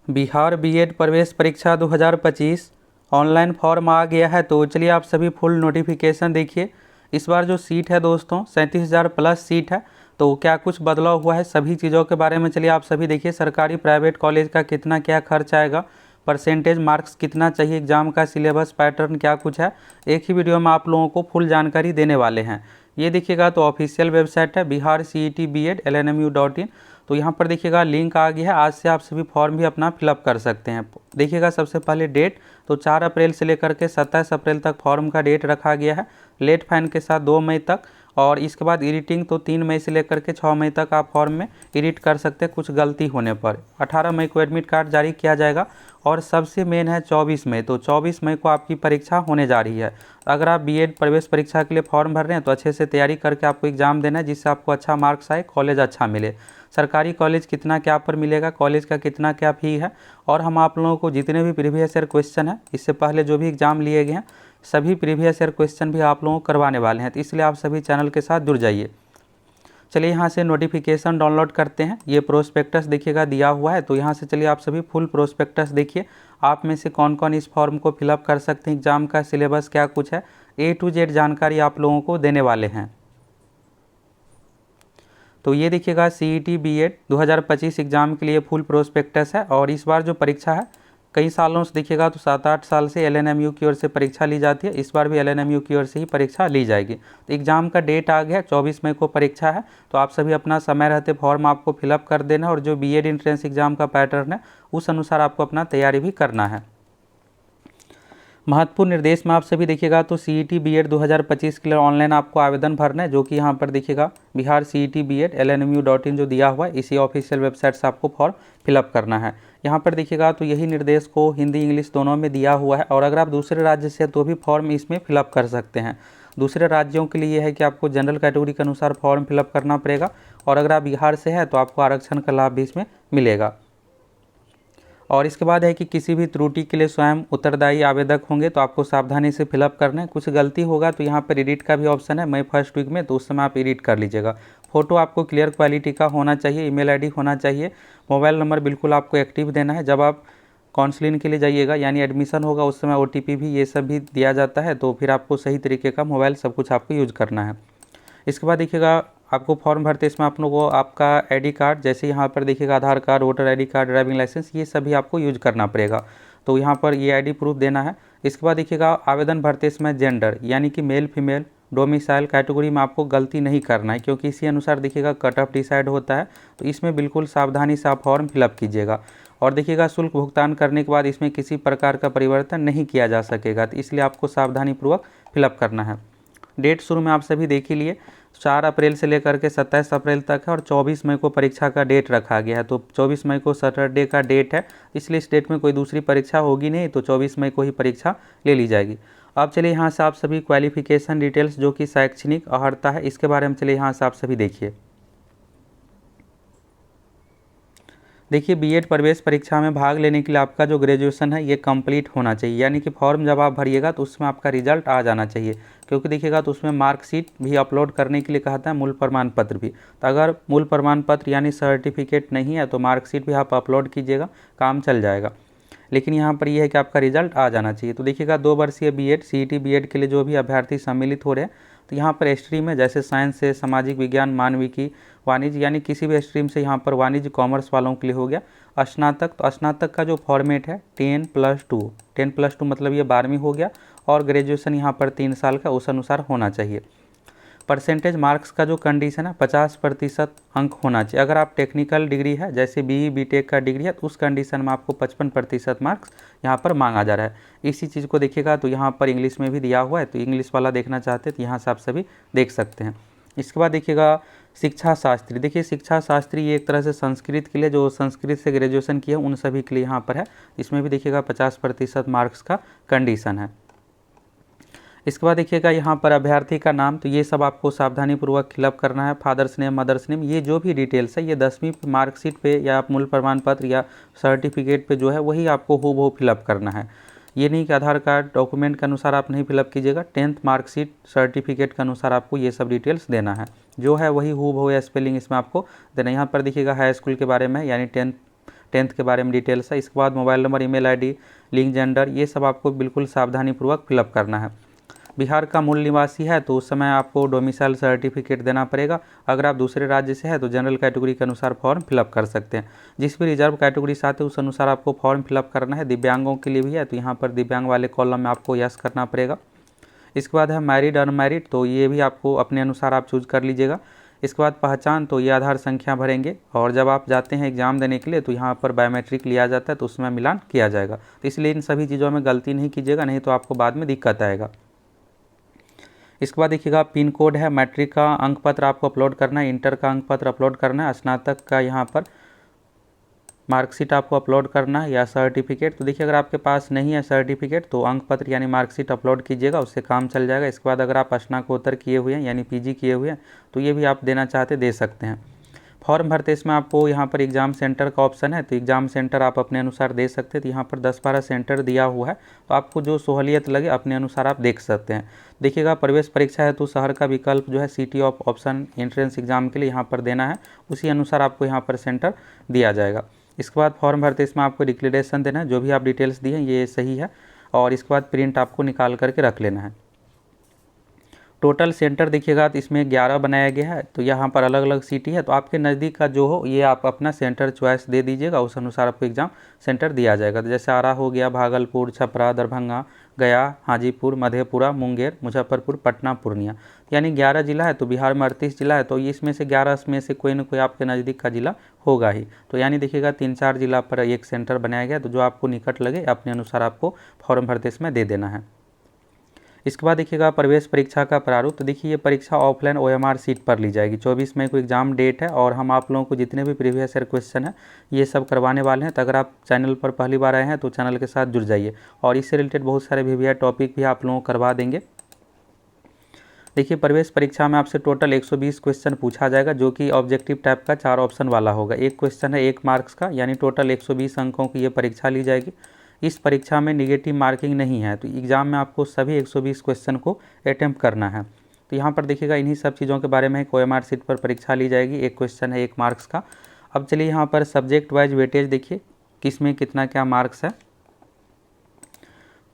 Bihar BEd प्रवेश परीक्षा 2025 online form आ गया है। तो चलिए आप सभी फुल नोटिफिकेशन देखिए। इस बार जो सीट है दोस्तों 37,000 प्लस सीट है। तो क्या कुछ बदलाव हुआ है, सभी चीज़ों के बारे में चलिए आप सभी देखिए। सरकारी प्राइवेट कॉलेज का कितना क्या खर्च आएगा, परसेंटेज मार्क्स कितना चाहिए, एग्जाम का सिलेबस पैटर्न क्या कुछ है, एक ही वीडियो में आप लोगों को फुल जानकारी देने वाले हैं। ये देखिएगा तो ऑफिशियल वेबसाइट है बिहार CET BEd LNMU.in। तो यहाँ पर देखिएगा लिंक आ गया है। आज से आप सभी फॉर्म भी अपना फिलअप कर सकते हैं। देखिएगा सबसे पहले डेट तो 4 अप्रैल से लेकर के 27 अप्रैल तक फॉर्म का डेट रखा गया है, लेट फाइन के साथ 2 मई तक। और इसके बाद एडिटिंग तो 3 मई से लेकर के 6 मई तक आप फॉर्म में एडिट कर सकते हैं कुछ गलती होने पर। 18 मई को एडमिट कार्ड जारी किया जाएगा। और सबसे मेन है 24 मई, तो 24 मई को आपकी परीक्षा होने जा रही है। अगर आप बीएड प्रवेश परीक्षा के लिए फॉर्म भर रहे हैं तो अच्छे से तैयारी करके आपको एग्जाम देना है, जिससे आपको अच्छा मार्क्स आए, कॉलेज अच्छा मिले। सरकारी कॉलेज कितना क्या पर मिलेगा, कॉलेज का कितना क्या फी है, और हम आप लोगों को जितने भी प्रीवियस ईयर क्वेश्चन है, इससे पहले जो भी एग्जाम लिए गए हैं सभी प्रीवियस ईयर क्वेश्चन भी आप लोगों को करवाने वाले हैं। तो इसलिए आप सभी चैनल के साथ जुड़ जाइए। चलिए यहाँ से नोटिफिकेशन डाउनलोड करते हैं। ये प्रोस्पेक्टस देखिएगा दिया हुआ है। तो यहाँ से चलिए आप सभी फुल प्रोस्पेक्टस देखिए। आप में से कौन कौन इस फॉर्म को फिलअप कर सकते हैं, एग्जाम का सिलेबस क्या कुछ है, A to Z जानकारी आप लोगों को देने वाले हैं। तो ये देखिएगा CET BEd 2025 एग्जाम के लिए फुल प्रोस्पेक्टस है। और इस बार जो परीक्षा है कई सालों से देखिएगा तो 7-8 साल से LNMU की ओर से परीक्षा ली जाती है। इस बार भी LNMU की ओर से ही परीक्षा ली जाएगी। तो एग्जाम का डेट आ गया, 24 मई को परीक्षा है। तो आप सभी अपना समय रहते फॉर्म आपको फिलअप कर देना, और जो बीएड एंट्रेंस एग्जाम का पैटर्न है उस अनुसार आपको अपना तैयारी भी करना है। महत्वपूर्ण निर्देश में आप सभी देखिएगा तो CET BEd 2025 के लिए ऑनलाइन आपको आवेदन भरना है, जो कि यहाँ पर देखिएगा बिहार CET BEd LNMU.in जो दिया हुआ है, इसी ऑफिशियल वेबसाइट से आपको फॉर्म फिलअप करना है। यहाँ पर देखिएगा तो यही निर्देश को हिंदी इंग्लिश दोनों में दिया हुआ है। और अगर आप दूसरे राज्य से तो भी फॉर्म इसमें फिलअप कर सकते हैं। दूसरे राज्यों के लिए है कि आपको जनरल कैटेगरी के अनुसार फॉर्म फिलअप करना पड़ेगा, और अगर आप बिहार से है तो आपको आरक्षण का लाभ भी इसमें मिलेगा। और इसके बाद है कि किसी भी त्रुटि के लिए स्वयं उत्तरदायी आवेदक होंगे, तो आपको सावधानी से फिलअप करना है। कुछ गलती होगा तो यहाँ पर एडिट का भी ऑप्शन है मई फर्स्ट वीक में, तो उस समय आप एडिट कर लीजिएगा। फोटो आपको क्लियर क्वालिटी का होना चाहिए, ईमेल आईडी होना चाहिए, मोबाइल नंबर बिल्कुल आपको एक्टिव देना है। जब आप काउंसलिंग के लिए जाइएगा यानी एडमिशन होगा उस समय OTP भी ये सब भी दिया जाता है, तो फिर आपको सही तरीके का मोबाइल सब कुछ आपको यूज करना है। इसके बाद देखिएगा आपको फॉर्म भरते इसमें आप लोगों को आपका ID कार्ड, जैसे यहाँ पर देखिएगा Aadhaar card, voter ID card, driving licence, ये सभी आपको यूज करना पड़ेगा। तो यहाँ पर ये ID प्रूफ देना है। इसके बाद देखिएगा आवेदन भरते इसमें जेंडर यानी कि मेल फीमेल डोमिसाइल कैटेगरी में आपको गलती नहीं करना है, क्योंकि इसी अनुसार देखिएगा कट ऑफ डिसाइड होता है। तो इसमें बिल्कुल सावधानी से आप फॉर्म फिलअप कीजिएगा। और देखिएगा शुल्क भुगतान करने के बाद इसमें किसी प्रकार का परिवर्तन नहीं किया जा सकेगा, तो इसलिए आपको सावधानीपूर्वक फिलअप करना है। डेट शुरू में आप सभी देख ही लिए, 4 अप्रैल से लेकर के 27 अप्रैल तक है, और 24 मई को परीक्षा का डेट रखा गया है। तो 24 मई को सैटरडे का डेट है, इसलिए इस डेट में कोई दूसरी परीक्षा होगी नहीं, तो 24 मई को ही परीक्षा ले ली जाएगी। अब चलिए यहाँ से आप सभी क्वालिफिकेशन डिटेल्स जो कि शैक्षणिक अर्हता है इसके बारे में चलिए यहाँ से आप सभी देखिए। देखिए बीएड प्रवेश परीक्षा में भाग लेने के लिए आपका जो ग्रेजुएशन है ये कंप्लीट होना चाहिए, यानी कि फॉर्म जब आप भरिएगा तो उसमें आपका रिजल्ट आ जाना चाहिए। क्योंकि देखिएगा तो उसमें मार्कशीट भी अपलोड करने के लिए कहता है, मूल प्रमाण पत्र भी। तो अगर मूल प्रमाण पत्र यानी सर्टिफिकेट नहीं है तो मार्कशीट भी आप अपलोड कीजिएगा, काम चल जाएगा। लेकिन यहाँ पर यह है कि आपका रिजल्ट आ जाना चाहिए। तो देखिएगा 2 वर्षीय बीएड CET BEd के लिए जो भी अभ्यर्थी सम्मिलित हो रहे हैं, तो यहाँ पर स्ट्रीम है, जैसे साइंस से, सामाजिक विज्ञान, मानविकी, वाणिज्य, यानी किसी भी स्ट्रीम से यहाँ पर वाणिज्य कॉमर्स वालों के लिए हो गया। स्नातक, तो स्नातक का जो फॉर्मेट है 10+2, 10+2 मतलब ये 12वीं हो गया, और ग्रेजुएशन यहाँ पर 3 साल का उस अनुसार होना चाहिए। परसेंटेज मार्क्स का जो कंडीशन है 50% अंक होना चाहिए। अगर आप टेक्निकल डिग्री है जैसे BE BTech का डिग्री है तो उस कंडीशन में आपको 55% मार्क्स यहाँ पर मांगा जा रहा है। इसी चीज़ को देखिएगा तो यहाँ पर इंग्लिश में भी दिया हुआ है, तो इंग्लिश वाला देखना चाहते हैं तो यहाँ से आप सभी देख सकते हैं। इसके बाद देखिएगा शिक्षा शास्त्री, देखिए शिक्षा शास्त्री ये एक तरह से संस्कृत के लिए, जो संस्कृत से ग्रेजुएशन किया है उन सभी के लिए यहाँ पर है। इसमें भी देखिएगा 50% मार्क्स का कंडीशन है। इसके बाद देखिएगा यहाँ पर अभ्यर्थी का नाम, तो ये सब आपको सावधानीपूर्वक फिलअप करना है। फादर्स नेम, मदर्स नेम, ये जो भी डिटेल्स है ये 10वीं मार्कशीट पे या आप मूल प्रमाण पत्र या सर्टिफिकेट पे जो है वही आपको हूबहू फिलअप करना है। ये नहीं कि आधार कार्ड डॉक्यूमेंट के अनुसार आप नहीं फिलअप कीजिएगा, 10th मार्कशीट सर्टिफिकेट के अनुसार आपको ये सब डिटेल्स देना है। जो है वही हूबहू या स्पेलिंग इसमें आपको देना। यहाँ पर देखिएगा हाई स्कूल के बारे में यानी 10th के बारे में डिटेल्स है। इसके बाद mobile number, email ID, link gender, ये सब आपको बिल्कुल सावधानीपूर्वक फिलअप करना है। बिहार का मूल निवासी है तो उस समय आपको डोमिसाइल सर्टिफिकेट देना पड़ेगा। अगर आप दूसरे राज्य से है तो जनरल कैटेगरी के अनुसार फॉर्म फिलअप कर सकते हैं। जिस भी रिजर्व कैटेगरी से आते हैं उस अनुसार आपको फॉर्म फिलअप करना है। दिव्यांगों के लिए भी है तो यहाँ पर दिव्यांग वाले कॉलम में आपको यस करना पड़ेगा। इसके बाद है मैरिड अनमैरिड, तो ये भी आपको अपने अनुसार आप चूज कर लीजिएगा। इसके बाद पहचान, तो ये आधार संख्या भरेंगे। और जब आप जाते हैं एग्जाम देने के लिए तो यहाँ पर बायोमेट्रिक लिया जाता है तो उसमें मिलान किया जाएगा। तो इसलिए इन सभी चीज़ों में गलती नहीं कीजिएगा, नहीं तो आपको बाद में दिक्कत आएगा। इसके बाद देखिएगा पिन कोड है, मैट्रिक का अंक पत्र आपको अपलोड करना है, इंटर का अंक पत्र अपलोड करना है, स्नातक का यहाँ पर मार्कशीट आपको अपलोड करना है या सर्टिफिकेट। तो देखिए अगर आपके पास नहीं है सर्टिफिकेट तो अंक पत्र यानी मार्कशीट अपलोड कीजिएगा, उससे काम चल जाएगा। इसके बाद अगर आप स्नातकोत्तर किए हुए हैं यानी पीजी किए हुए हैं तो ये भी आप देना चाहते दे सकते हैं। फॉर्म भरते इसमें आपको यहाँ पर एग्ज़ाम सेंटर का ऑप्शन है, तो एग्ज़ाम सेंटर आप अपने अनुसार दे सकते हैं। तो यहाँ पर 10-12 सेंटर दिया हुआ है, तो आपको जो सहूलियत लगे अपने अनुसार आप देख सकते हैं। देखिएगा प्रवेश परीक्षा है तो शहर का विकल्प जो है city of option entrance exam के लिए यहाँ पर देना है, उसी अनुसार आपको यहाँ पर सेंटर दिया जाएगा। इसके बाद फॉर्म भरते इसमें आपको डिक्लेरेशन देना है, जो भी आप डिटेल्स दिए हैं ये सही है, और इसके बाद प्रिंट आपको निकाल करके रख लेना है। टोटल सेंटर देखिएगा तो इसमें 11 बनाया गया है, तो यहाँ पर अलग अलग सिटी है, तो आपके नज़दीक का जो हो ये आप अपना सेंटर चॉइस दे दीजिएगा, उस अनुसार आपको एग्ज़ाम सेंटर दिया जाएगा। तो जैसे आरा हो गया, भागलपुर, छपरा, दरभंगा, गया, हाजीपुर, मधेपुरा, मुंगेर, मुजफ्फरपुर, पटना, पूर्णिया, यानी 11 जिला है। तो बिहार में 38 जिला है, तो इसमें से 11 में से कोई ना कोई आपके नज़दीक का जिला होगा ही। तो यानी देखिएगा 3-4 जिला पर एक सेंटर बनाया गया, तो जो आपको निकट लगे अपने अनुसार आपको फॉर्म भरते इसमें दे देना है। इसके बाद देखिएगा प्रवेश परीक्षा का प्रारूप। तो देखिए ये परीक्षा ऑफलाइन OMR सीट पर ली जाएगी। 24 मई को एग्जाम डेट है, और हम आप लोगों को जितने भी प्रीवियस ईयर क्वेश्चन है ये सब करवाने वाले हैं। तो अगर आप चैनल पर पहली बार आए हैं तो चैनल के साथ जुड़ जाइए, और इससे रिलेटेड बहुत सारे VVI टॉपिक भी आप लोगों को करवा देंगे। देखिए प्रवेश परीक्षा में आपसे टोटल 120 क्वेश्चन पूछा जाएगा, जो कि ऑब्जेक्टिव टाइप का 4 ऑप्शन वाला होगा। एक क्वेश्चन है 1 मार्क्स का, यानी टोटल 120 अंकों की ये परीक्षा ली जाएगी। इस परीक्षा में निगेटिव मार्किंग नहीं है, तो एग्ज़ाम में आपको सभी 120 क्वेश्चन को अटैम्प्ट करना है। तो यहाँ पर देखिएगा इन्हीं सब चीज़ों के बारे में OMR सीट पर परीक्षा ली जाएगी। एक क्वेश्चन है 1 मार्क्स का। अब चलिए यहाँ पर सब्जेक्ट वाइज वेटेज देखिए किस में कितना क्या मार्क्स है।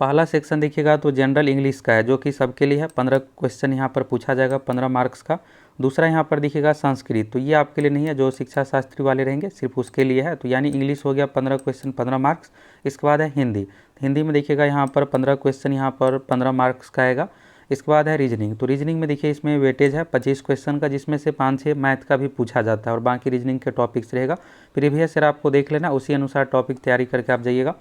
पहला सेक्शन देखिएगा तो जनरल इंग्लिश का है, जो कि सबके लिए है। 15 क्वेश्चन यहाँ पर पूछा जाएगा, 15 मार्क्स का। दूसरा यहाँ पर देखिएगा संस्कृत, तो ये आपके लिए नहीं है, जो शिक्षा शास्त्री वाले रहेंगे सिर्फ उसके लिए है। तो यानी इंग्लिश हो गया 15 क्वेश्चन 15 मार्क्स। इसके बाद है हिंदी, हिंदी में देखिएगा यहाँ पर 15 क्वेश्चन यहाँ पर 15 मार्क्स का आएगा। इसके बाद है रीजनिंग, तो रीजनिंग में देखिए इसमें वेटेज है 25 क्वेश्चन का, जिसमें से 5-6 मैथ का भी पूछा जाता है, और बाकी रीजनिंग के टॉपिक्स रहेगा। प्रीवियस ईयर आपको देख लेना, उसी अनुसार टॉपिक तैयारी करके आप जाइएगा।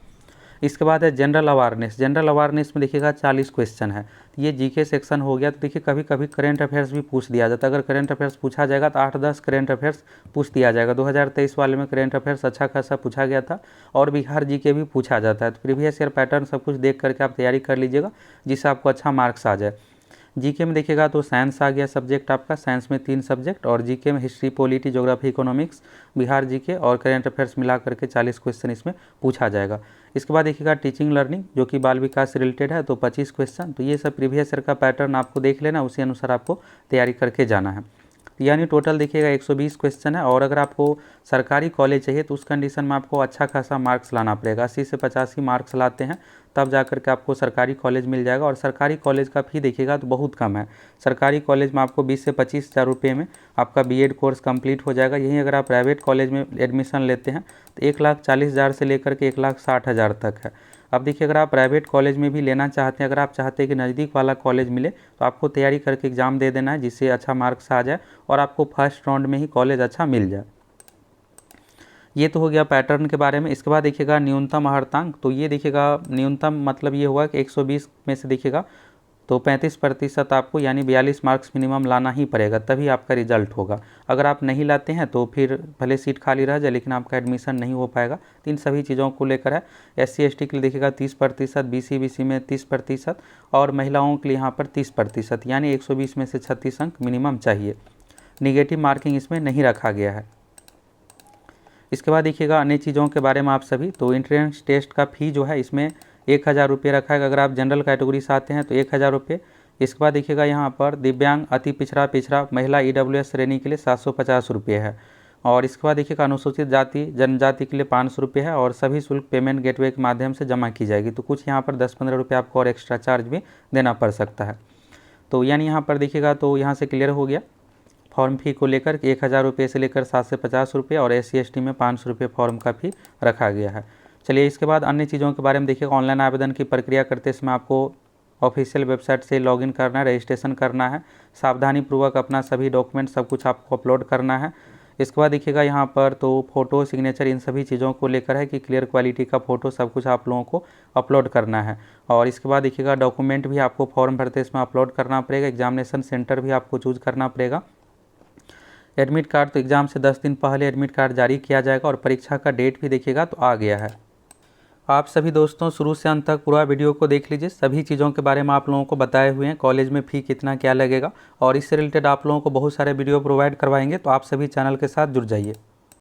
इसके बाद है जनरल अवेयरनेस, जनरल अवेयरनेस में देखिएगा 40 क्वेश्चन है। ये जीके सेक्शन हो गया। तो देखिए कभी कभी करंट अफेयर्स भी पूछ दिया जाता है। अगर करंट अफेयर्स पूछा जाएगा तो 8-10 करंट अफेयर्स पूछ दिया जाएगा। 2023 वाले में करंट अफेयर्स अच्छा खासा पूछा गया था, और बिहार जीके भी पूछा जाता है। तो प्रीवियस ईयर पैटर्न सब कुछ देख करके आप तैयारी कर लीजिएगा, जिससे आपको अच्छा मार्क्स आ जाए। जीके में देखिएगा तो साइंस आ गया सब्जेक्ट आपका, साइंस में 3 सब्जेक्ट, और जीके में history, polity, geography, economics, Bihar GK और करंट अफेयर्स मिला करके 40 क्वेश्चन इसमें पूछा जाएगा। इसके बाद देखिएगा टीचिंग लर्निंग, जो कि बाल विकास से रिलेटेड है, तो 25 क्वेश्चन। तो ये सब प्रीवियस ईयर का पैटर्न आपको देख लेना, उसी अनुसार आपको तैयारी करके जाना है। यानी टोटल देखिएगा 120 क्वेश्चन है। और अगर आपको सरकारी कॉलेज चाहिए तो उस कंडीशन में आपको अच्छा खासा मार्क्स लाना पड़ेगा। 80 से 85 मार्क्स लाते हैं तब जा कर के आपको सरकारी कॉलेज मिल जाएगा। और सरकारी कॉलेज का फ़ी देखिएगा तो बहुत कम है। सरकारी कॉलेज में आपको 20 से 25 हज़ार रुपये में आपका BEd कोर्स कंप्लीट हो जाएगा। यहीं अगर आप प्राइवेट कॉलेज में एडमिशन लेते हैं तो 1,40,000 से लेकर के 1,60,000 तक है। अब देखिए अगर आप प्राइवेट कॉलेज में भी लेना चाहते हैं, अगर आप चाहते हैं कि नज़दीक वाला कॉलेज मिले, तो आपको तैयारी करके एग्ज़ाम दे देना है, जिससे अच्छा मार्क्स आ जाए और आपको फर्स्ट राउंड में ही कॉलेज अच्छा मिल जाए। ये तो हो गया पैटर्न के बारे में। इसके बाद देखिएगा न्यूनतम अर्हतांक, तो ये देखिएगा न्यूनतम मतलब ये हुआ कि 120 में से देखिएगा तो 35% आपको यानी 42 मार्क्स मिनिमम लाना ही पड़ेगा, तभी आपका रिजल्ट होगा। अगर आप नहीं लाते हैं तो फिर भले सीट खाली रह जाए लेकिन आपका एडमिशन नहीं हो पाएगा। तो इन सभी चीज़ों को लेकर है। SC ST के लिए देखिएगा 30%, BC BC में 30%, और महिलाओं के लिए यहाँ पर 30%, यानी 120 में से 36 अंक मिनिमम चाहिए। निगेटिव मार्किंग इसमें नहीं रखा गया है। इसके बाद देखिएगा अन्य चीज़ों के बारे में आप सभी, तो एंट्रेंस टेस्ट का फ़ी जो है इसमें 1,000 रुपये रखा है। अगर आप जनरल कैटेगरी से आते हैं तो 1,000 रुपये। इसके बाद देखिएगा यहाँ पर दिव्यांग, अति पिछड़ा, महिला EWS श्रेणी के लिए 750 रुपये है। और इसके बाद देखिएगा अनुसूचित जाति जनजाति के लिए 500 रुपये है और सभी शुल्क पेमेंट गेटवे के माध्यम से जमा की जाएगी। तो कुछ यहाँ पर 10-15 रुपये आपको और एक्स्ट्रा चार्ज भी देना पड़ सकता है। तो यानी यहाँ पर देखिएगा तो यहाँ से क्लियर हो गया फॉर्म फ़ी को लेकर 1000 रुपये से लेकर 750 रुपये और SC/ST में 500 रुपये फॉर्म का फ़ी रखा गया है। चलिए इसके बाद अन्य चीज़ों के बारे में देखिएगा। ऑनलाइन आवेदन की प्रक्रिया करते समय आपको ऑफिशियल वेबसाइट से लॉगिन करना है, रजिस्ट्रेशन करना है, सावधानीपूर्वक अपना सभी डॉक्यूमेंट सब कुछ आपको अपलोड करना है। इसके बाद देखिएगा यहाँ पर तो फ़ोटो सिग्नेचर इन सभी चीज़ों को लेकर है कि क्लियर क्वालिटी का फ़ोटो सब कुछ आप लोगों को अपलोड करना है। और इसके बाद देखिएगा डॉक्यूमेंट भी आपको फॉर्म भरते इसमें अपलोड करना पड़ेगा। एग्जामिनेशन सेंटर भी आपको चूज़ करना पड़ेगा। एडमिट कार्ड तो एग्ज़ाम से 10 दिन पहले एडमिट कार्ड जारी किया जाएगा और परीक्षा का डेट भी देखिएगा तो आ गया है। आप सभी दोस्तों शुरू से अंत तक पूरा वीडियो को देख लीजिए। सभी चीज़ों के बारे में आप लोगों को बताए हुए हैं, कॉलेज में फ़ी कितना क्या लगेगा और इससे रिलेटेड आप लोगों को बहुत सारे वीडियो प्रोवाइड करवाएंगे। तो आप सभी चैनल के साथ जुड़ जाइए।